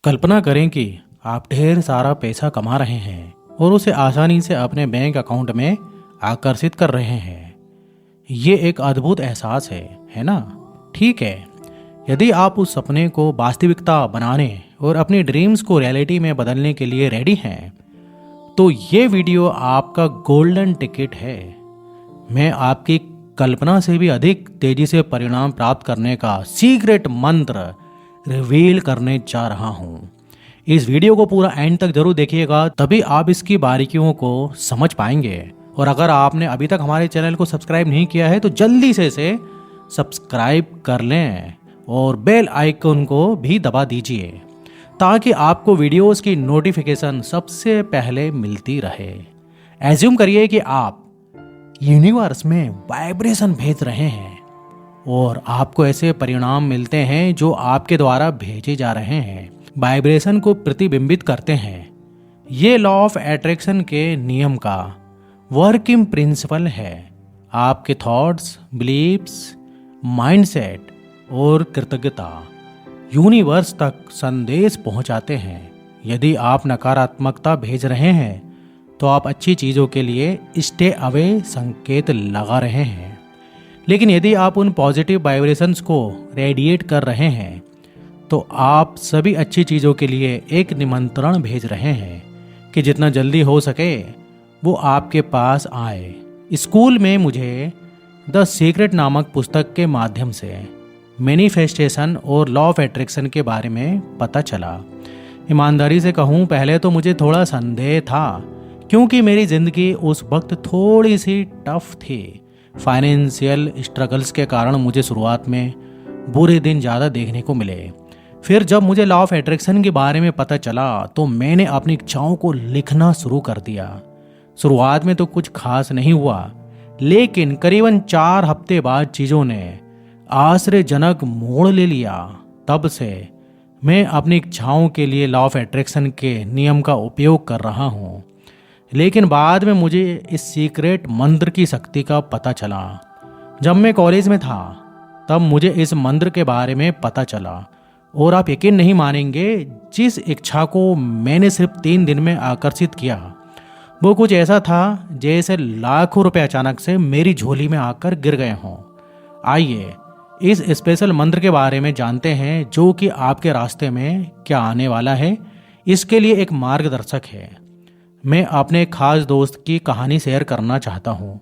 कल्पना करें कि आप ढेर सारा पैसा कमा रहे हैं और उसे आसानी से अपने बैंक अकाउंट में आकर्षित कर रहे हैं। ये एक अद्भुत एहसास है ना? ठीक है, यदि आप उस सपने को वास्तविकता बनाने और अपनी ड्रीम्स को रियलिटी में बदलने के लिए रेडी हैं, तो ये वीडियो आपका गोल्डन टिकट है। मैं आपकी कल्पना से भी अधिक तेजी से परिणाम प्राप्त करने का सीक्रेट मंत्र रिवील करने जा रहा हूँ। इस वीडियो को पूरा एंड तक जरूर देखिएगा, तभी आप इसकी बारीकियों को समझ पाएंगे। और अगर आपने अभी तक हमारे चैनल को सब्सक्राइब नहीं किया है तो जल्दी से इसे सब्सक्राइब कर लें और बेल आइकन को भी दबा दीजिए ताकि आपको वीडियोस की नोटिफिकेशन सबसे पहले मिलती रहे। एज्यूम करिए कि आप यूनिवर्स में वाइब्रेशन भेज रहे हैं और आपको ऐसे परिणाम मिलते हैं जो आपके द्वारा भेजे जा रहे हैं वाइब्रेशन को प्रतिबिंबित करते हैं। ये लॉ ऑफ अट्रैक्शन के नियम का वर्किंग प्रिंसिपल है। आपके थॉट्स, बिलीव्स, माइंडसेट और कृतज्ञता यूनिवर्स तक संदेश पहुंचाते हैं। यदि आप नकारात्मकता भेज रहे हैं तो आप अच्छी चीज़ों के लिए स्टे अवे संकेत लगा रहे हैं। लेकिन यदि आप उन पॉजिटिव वाइब्रेशंस को रेडिएट कर रहे हैं तो आप सभी अच्छी चीज़ों के लिए एक निमंत्रण भेज रहे हैं कि जितना जल्दी हो सके वो आपके पास आए। स्कूल में मुझे द सीक्रेट नामक पुस्तक के माध्यम से मैनिफेस्टेशन और लॉ ऑफ अट्रैक्शन के बारे में पता चला। ईमानदारी से कहूँ, पहले तो मुझे थोड़ा संदेह था क्योंकि मेरी ज़िंदगी उस वक्त थोड़ी सी टफ थी। फाइनेंशियल स्ट्रगल्स के कारण मुझे शुरुआत में बुरे दिन ज़्यादा देखने को मिले। फिर जब मुझे लॉ ऑफ अट्रैक्शन के बारे में पता चला तो मैंने अपनी इच्छाओं को लिखना शुरू कर दिया। शुरुआत में तो कुछ खास नहीं हुआ, लेकिन करीबन 4 हफ्ते बाद चीज़ों ने आश्चर्यजनक मोड़ ले लिया। तब से मैं अपनी इच्छाओं के लिए लॉ ऑफ अट्रैक्शन के नियम का उपयोग कर रहा हूँ। लेकिन बाद में मुझे इस सीक्रेट मंत्र की शक्ति का पता चला। जब मैं कॉलेज में था तब मुझे इस मंत्र के बारे में पता चला और आप यकीन नहीं मानेंगे, जिस इच्छा को मैंने सिर्फ 3 दिन में आकर्षित किया वो कुछ ऐसा था जैसे लाखों रुपए अचानक से मेरी झोली में आकर गिर गए हों। आइए इस स्पेशल मंत्र के बारे में जानते हैं जो कि आपके रास्ते में क्या आने वाला है। इसके लिए एक मार्गदर्शक है। मैं अपने खास दोस्त की कहानी शेयर करना चाहता हूँ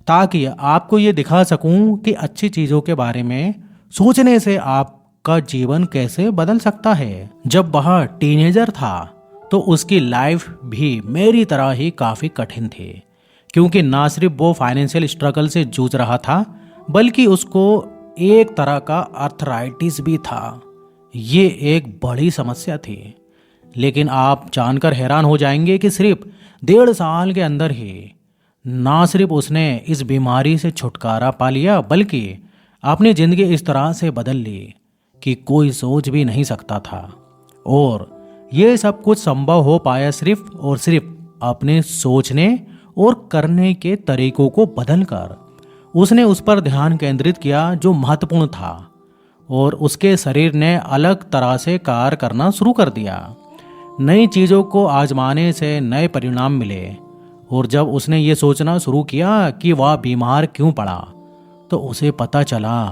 ताकि आपको ये दिखा सकूँ कि अच्छी चीज़ों के बारे में सोचने से आपका जीवन कैसे बदल सकता है। जब वह टीनेजर था तो उसकी लाइफ भी मेरी तरह ही काफ़ी कठिन थी, क्योंकि ना सिर्फ वो फाइनेंशियल स्ट्रगल से जूझ रहा था बल्कि उसको एक तरह का आर्थराइटिस भी था। ये एक बड़ी समस्या थी। लेकिन आप जानकर हैरान हो जाएंगे कि सिर्फ 1.5 साल के अंदर ही ना सिर्फ उसने इस बीमारी से छुटकारा पा लिया बल्कि अपनी ज़िंदगी इस तरह से बदल ली कि कोई सोच भी नहीं सकता था। और ये सब कुछ संभव हो पाया सिर्फ और सिर्फ अपने सोचने और करने के तरीकों को बदलकर। उसने उस पर ध्यान केंद्रित किया जो महत्वपूर्ण था और उसके शरीर ने अलग तरह से कार्य करना शुरू कर दिया। नई चीज़ों को आजमाने से नए परिणाम मिले। और जब उसने ये सोचना शुरू किया कि वह बीमार क्यों पड़ा तो उसे पता चला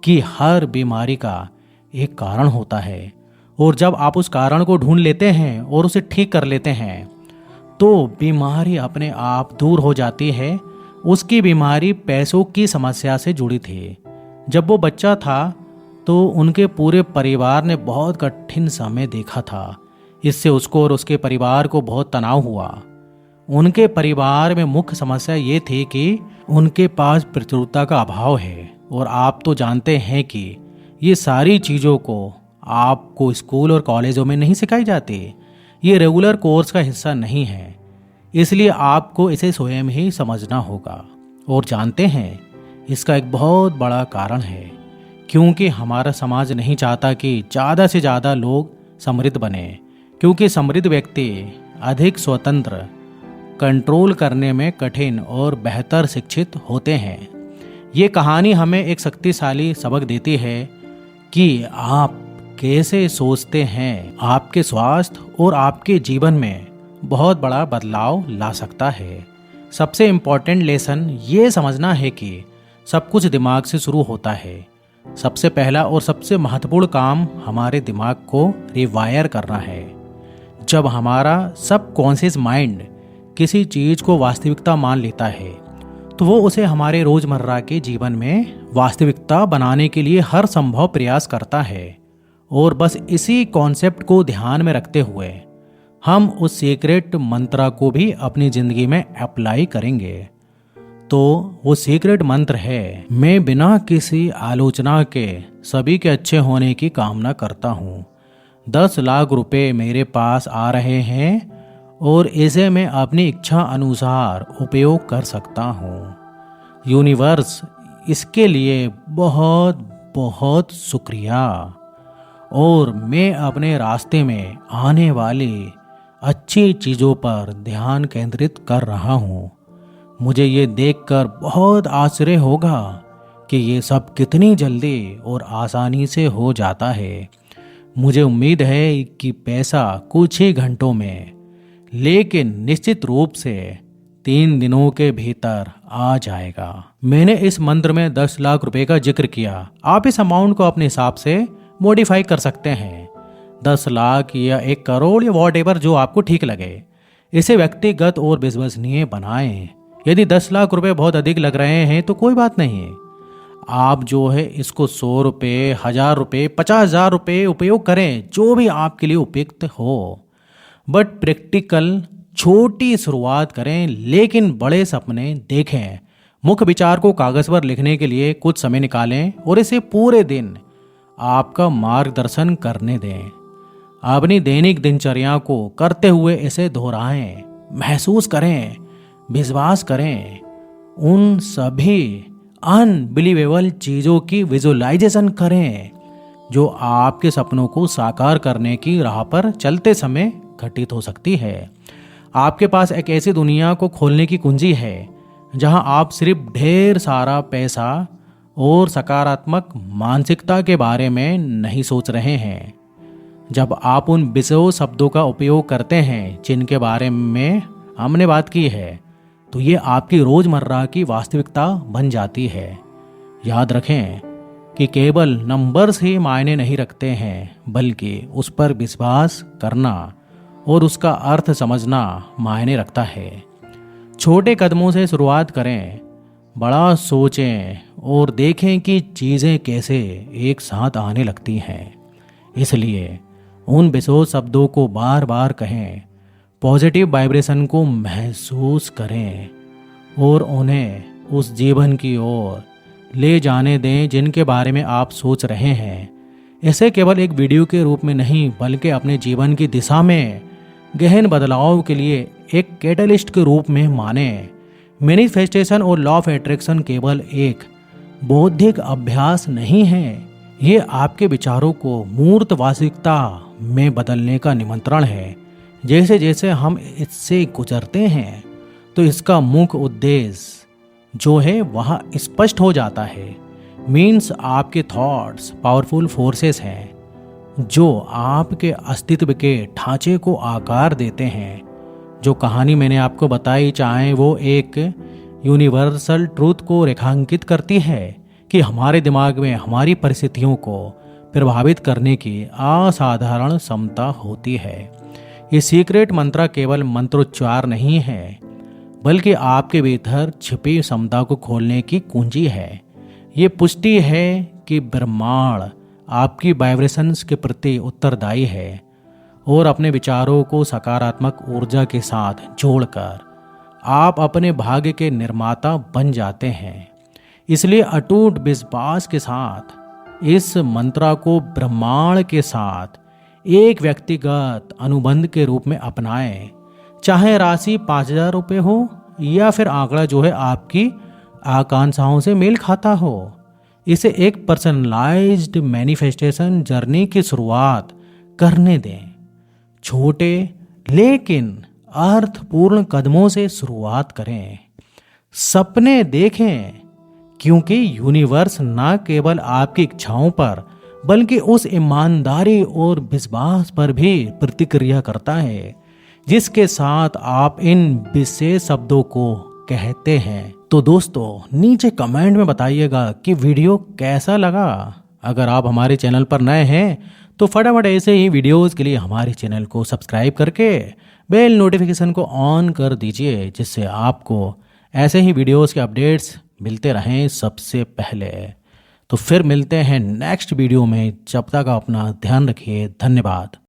कि हर बीमारी का एक कारण होता है, और जब आप उस कारण को ढूंढ लेते हैं और उसे ठीक कर लेते हैं तो बीमारी अपने आप दूर हो जाती है। उसकी बीमारी पैसों की समस्या से जुड़ी थी। जब वो बच्चा था तो उनके पूरे परिवार ने बहुत कठिन समय देखा था। इससे उसको और उसके परिवार को बहुत तनाव हुआ। उनके परिवार में मुख्य समस्या ये थी कि उनके पास प्रचुरता का अभाव है। और आप तो जानते हैं कि ये सारी चीज़ों को आपको स्कूल और कॉलेजों में नहीं सिखाई जाती। ये रेगुलर कोर्स का हिस्सा नहीं है, इसलिए आपको इसे स्वयं ही समझना होगा। और जानते हैं, इसका एक बहुत बड़ा कारण है क्योंकि हमारा समाज नहीं चाहता कि ज़्यादा से ज़्यादा लोग समृद्ध बने, क्योंकि समृद्ध व्यक्ति अधिक स्वतंत्र, कंट्रोल करने में कठिन और बेहतर शिक्षित होते हैं। ये कहानी हमें एक शक्तिशाली सबक देती है कि आप कैसे सोचते हैं आपके स्वास्थ्य और आपके जीवन में बहुत बड़ा बदलाव ला सकता है। सबसे इम्पोर्टेंट लेसन ये समझना है कि सब कुछ दिमाग से शुरू होता है। सबसे पहला और सबसे महत्वपूर्ण काम हमारे दिमाग को रिवायर करना है। जब हमारा सबकॉन्शियस माइंड किसी चीज को वास्तविकता मान लेता है तो वो उसे हमारे रोजमर्रा के जीवन में वास्तविकता बनाने के लिए हर संभव प्रयास करता है। और बस इसी कॉन्सेप्ट को ध्यान में रखते हुए हम उस सीक्रेट मंत्र को भी अपनी जिंदगी में अप्लाई करेंगे। तो वो सीक्रेट मंत्र है, मैं बिना किसी आलोचना के सभी के अच्छे होने की कामना करता हूँ। 10 लाख रुपए मेरे पास आ रहे हैं और इसे मैं अपनी इच्छा अनुसार उपयोग कर सकता हूँ। यूनिवर्स, इसके लिए बहुत बहुत शुक्रिया। और मैं अपने रास्ते में आने वाली अच्छी चीज़ों पर ध्यान केंद्रित कर रहा हूँ। मुझे ये देखकर बहुत आश्चर्य होगा कि ये सब कितनी जल्दी और आसानी से हो जाता है। मुझे उम्मीद है कि पैसा कुछ ही घंटों में, लेकिन निश्चित रूप से 3 दिनों के भीतर आ जाएगा। मैंने इस मंत्र में 10 लाख रुपए का जिक्र किया। आप इस अमाउंट को अपने हिसाब से मॉडिफाई कर सकते हैं। 10 लाख या 1 करोड़ या वॉट एवर जो आपको ठीक लगे। इसे व्यक्तिगत और विश्वसनीय बनाएं। यदि 10 लाख रुपए बहुत अधिक लग रहे हैं तो कोई बात नहीं, आप जो है इसको 100 रुपये, 1000 रुपये, 50,000 रुपये उपयोग करें, जो भी आपके लिए उपयुक्त हो। बट प्रैक्टिकल छोटी शुरुआत करें, लेकिन बड़े सपने देखें। मुख्य विचार को कागज पर लिखने के लिए कुछ समय निकालें और इसे पूरे दिन आपका मार्गदर्शन करने दें। अपनी दैनिक दिनचर्या को करते हुए इसे दोहराएं, महसूस करें, विश्वास करें। उन सभी अनबिलीवेबल चीज़ों की विजुअलाइजेशन करें जो आपके सपनों को साकार करने की राह पर चलते समय घटित हो सकती है। आपके पास एक ऐसी दुनिया को खोलने की कुंजी है जहां आप सिर्फ ढेर सारा पैसा और सकारात्मक मानसिकता के बारे में नहीं सोच रहे हैं। जब आप उन विषयों शब्दों का उपयोग करते हैं जिनके बारे में हमने बात की है, तो ये आपकी रोजमर्रा की वास्तविकता बन जाती है। याद रखें कि केवल नंबर्स ही मायने नहीं रखते हैं, बल्कि उस पर विश्वास करना और उसका अर्थ समझना मायने रखता है। छोटे कदमों से शुरुआत करें, बड़ा सोचें और देखें कि चीज़ें कैसे एक साथ आने लगती हैं। इसलिए उन विशेष शब्दों को बार बार कहें, पॉजिटिव वाइब्रेशन को महसूस करें और उन्हें उस जीवन की ओर ले जाने दें जिनके बारे में आप सोच रहे हैं। इसे केवल एक वीडियो के रूप में नहीं, बल्कि अपने जीवन की दिशा में गहन बदलाव के लिए एक कैटलिस्ट के रूप में माने। मैनिफेस्टेशन और लॉ ऑफ अट्रैक्शन केवल एक बौद्धिक अभ्यास नहीं है, ये आपके विचारों को मूर्त वास्तविकता में बदलने का निमंत्रण है। जैसे जैसे हम इससे गुजरते हैं तो इसका मुख्य उद्देश्य जो है वह स्पष्ट हो जाता है। मीन्स आपके थॉट्स पावरफुल फोर्सेस हैं जो आपके अस्तित्व के ढांचे को आकार देते हैं। जो कहानी मैंने आपको बताई, चाहे वो एक यूनिवर्सल ट्रूथ को रेखांकित करती है कि हमारे दिमाग में हमारी परिस्थितियों को प्रभावित करने की असाधारण क्षमता होती है। ये सीक्रेट मंत्र केवल मंत्रोच्चार नहीं है, बल्कि आपके भीतर छिपी क्षमता को खोलने की कुंजी है। ये पुष्टि है कि ब्रह्मांड आपकी वाइब्रेशंस के प्रति उत्तरदायी है और अपने विचारों को सकारात्मक ऊर्जा के साथ जोड़कर आप अपने भाग्य के निर्माता बन जाते हैं। इसलिए अटूट विश्वास के साथ इस मंत्र को ब्रह्मांड के साथ एक व्यक्तिगत अनुबंध के रूप में अपनाएं। चाहे राशि 5,000 रुपये हो या फिर आंकड़ा जो है आपकी आकांक्षाओं से मेल खाता हो। इसे एक पर्सनलाइज्ड मैनिफेस्टेशन जर्नी की शुरुआत करने दें। छोटे लेकिन अर्थपूर्ण कदमों से शुरुआत करें। सपने देखें, क्योंकि यूनिवर्स न केवल आपकी इच्छाओं पर बल्कि उस ईमानदारी और विश्वास पर भी प्रतिक्रिया करता है जिसके साथ आप इन विशेष शब्दों को कहते हैं। तो दोस्तों नीचे कमेंट में बताइएगा कि वीडियो कैसा लगा। अगर आप हमारे चैनल पर नए हैं तो फटाफट ऐसे ही वीडियोस के लिए हमारे चैनल को सब्सक्राइब करके बेल नोटिफिकेशन को ऑन कर दीजिए, जिससे आपको ऐसे ही वीडियोस के अपडेट्स मिलते रहें सबसे पहले। तो फिर मिलते हैं नेक्स्ट वीडियो में, जब तक अपना ध्यान रखिए। धन्यवाद।